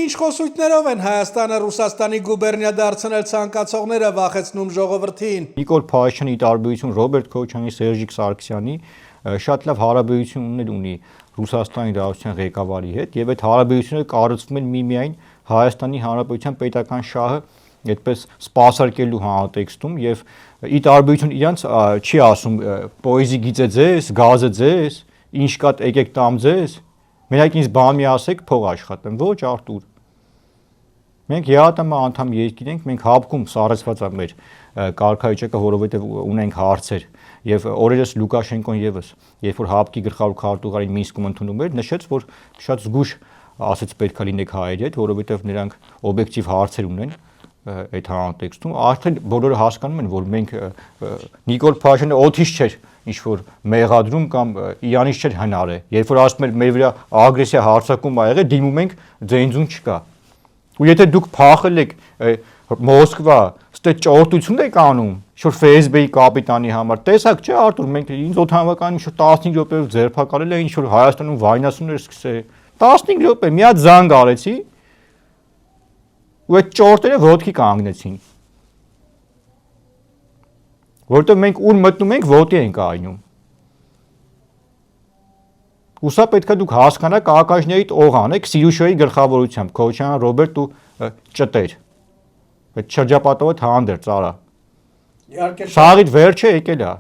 Ինչ խոսույթներով են Հայաստանը Ռուսաստանի գուբերնիա դարձնել ցանկացողները վախեցնում ժողովրդին։ Նիկոլ Փաշինյանի տարբերություն Ռոբերտ Քոչարյանի, Սերժիկ Սարգսյանի շատ լավ հարաբերություններ ունի Ռուսաստանի Դաշնության ղեկավարի հետ, եւ այդ հարաբերությունները կառուցվում են միմիայն Հայաստանի Հանրապետության պետական շահը այդպես սպասարկելու համատեքստում եւ ի տարբերություն իրանց չի ասում պոեզի գիծե ձեզ, գազը ձեզ, ինչ կա եկեք տամ ձեզ, մենակ ինձ բան մի ասեք, փող աշխատեմ, ոչ Արտուր։ Մենք ԵԱՏՄ անդամ երկիր ենք, մենք հապկում սառեցված է մեր կարգավիճակը, որովհետեւ ունենք հարցեր եւ օրերս Լուկաշենկոն եւս, երբ որ հապկի գլխավոր քարտուղարին Մինսկում ընդունում էր, նշեց, որ շատ զգուշ ասեց պետքա լինեք հայերի հետ, որովհետեւ նրանք օբյեկտիվ հարցեր ունեն այդ համատեքստում, արդեն բոլորը հասկանում են, որ մենք Նիկոլ Փաշինյանը օթից չէր ինչ որ մեղադրում կամ իրանից չէր հնարը, երբ որ ասում էր մեր վրա ագրեսիա հարձակում ա եղել, դիմում ենք ձենձուն չկա։ Ու եթե դուք փախել եք Մոսկվա, ստե ճորտություն եք անում, ինչ-որ Facebook-ի կապիտանի համար, տեսակ չէ Արտուր, մենք ինձ օդանավականի ինչ-որ 15 րոպեով ձերբակալել է, ինչ-որ Հայաստանում վայնասուն էր սկսել, 15 րոպե, մի հատ զանգ արեցի, ու այդ ճորտերը ոտքի կանգնեցին, որտեղ մենք ուր մտնում ենք, ոտի ենք այնում։ Ու սա պետք է դուք հասկանաք ակաժներիդ օղանեք Սիրուշոյի գլխավորությամբ, Քոչարյան Ռոբերտ ու ճտեր։ Այդ շրջապատովը թանդեր ծարա։ Իհարկե Սաղիդ վերջը եկել է։